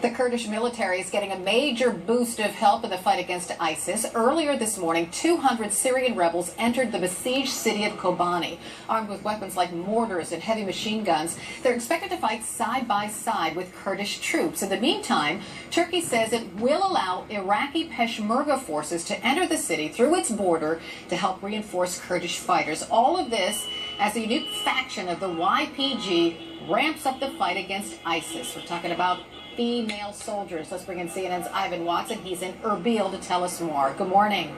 The Kurdish military is getting a major boost of help in the fight against ISIS. Earlier this morning, 200 Syrian rebels entered the besieged city of Kobani. Armed with weapons like mortars and heavy machine guns, they're expected to fight side by side with Kurdish troops. In the meantime, Turkey says it will allow Iraqi Peshmerga forces to enter the city through its border to help reinforce Kurdish fighters. All of this as a unique faction of the YPG ramps up the fight against ISIS. We're talking about female soldiers. Let's bring in CNN's Ivan Watson. He's in Erbil to tell us more. Good morning.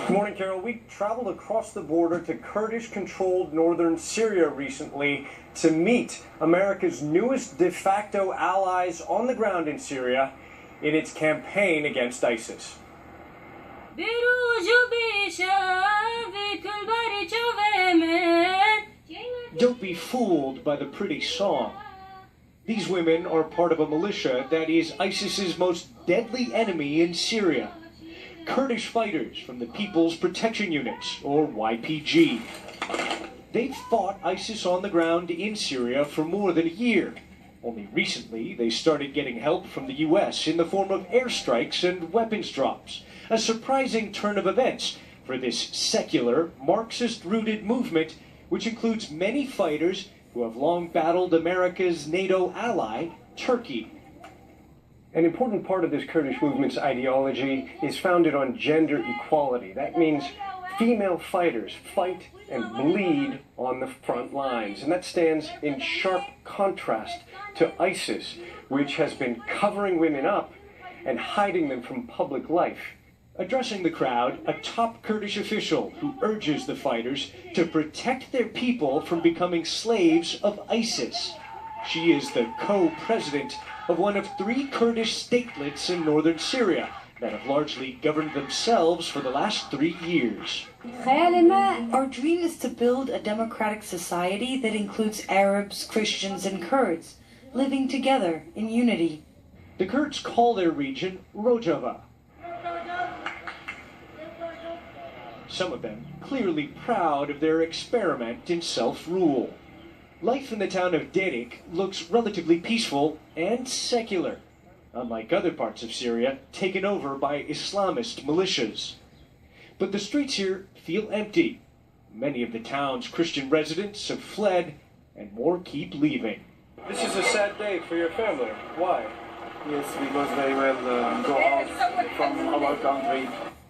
Good morning, Carol. We traveled across the border to Kurdish-controlled northern Syria recently to meet America's newest de facto allies on the ground in Syria in its campaign against ISIS. Don't be fooled by the pretty song. These women are part of a militia that is ISIS's most deadly enemy in Syria. Kurdish fighters from the People's Protection Units, or YPG. They've fought ISIS on the ground in Syria for more than a year. Only recently, they started getting help from the U.S. in the form of airstrikes and weapons drops. A surprising turn of events for this secular, Marxist-rooted movement, which includes many fighters who have long battled America's NATO ally, Turkey. An important part of this Kurdish movement's ideology is founded on gender equality. That means female fighters fight and bleed on the front lines. And that stands in sharp contrast to ISIS, which has been covering women up and hiding them from public life. Addressing the crowd, a top Kurdish official who urges the fighters to protect their people from becoming slaves of ISIS. She is the co-president of one of 3 Kurdish statelets in northern Syria that have largely governed themselves for the last 3 years. Our dream is to build a democratic society that includes Arabs, Christians, and Kurds, living together in unity. The Kurds call their region Rojava. Some of them clearly proud of their experiment in self-rule. Life in the town of Derik looks relatively peaceful and secular, unlike other parts of Syria taken over by Islamist militias. But the streets here feel empty. Many of the town's Christian residents have fled, and more keep leaving. This is a sad day for your family. Why? Yes, because they will go out from our country.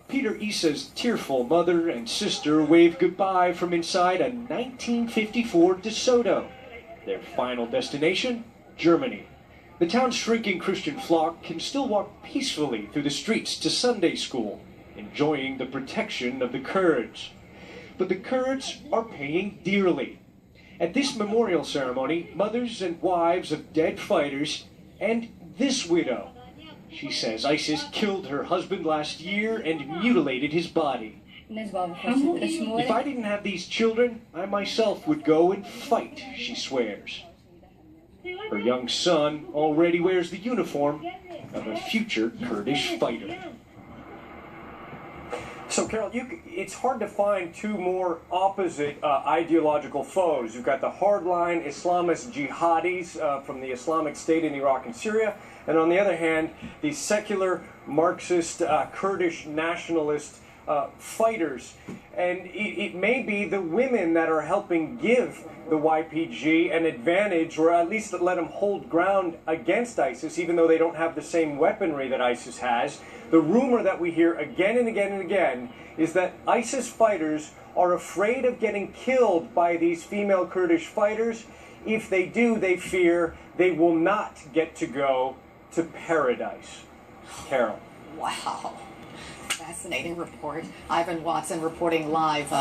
Peter Issa's tearful mother and sister wave goodbye from inside a 1954 DeSoto. Their final destination, Germany. The town's shrinking Christian flock can still walk peacefully through the streets to Sunday school, enjoying the protection of the Kurds. But the Kurds are paying dearly. At this memorial ceremony, mothers and wives of dead fighters, and this widow. She says ISIS killed her husband last year and mutilated his body. If I didn't have these children, I myself would go and fight, she swears. Her young son already wears the uniform of a future Kurdish fighter. So, Carol, it's hard to find 2 more opposite ideological foes. You've got the hardline Islamist jihadis from the Islamic State in Iraq and Syria, and on the other hand, the secular Marxist Kurdish nationalist fighters. And it may be the women that are helping give the YPG an advantage, or at least let them hold ground against ISIS, even though they don't have the same weaponry that ISIS has. The rumor that we hear again and again and again is that ISIS fighters are afraid of getting killed by these female Kurdish fighters. If they do, they fear they will not get to go to paradise. Carol. Wow. Fascinating report. Ivan Watson reporting live.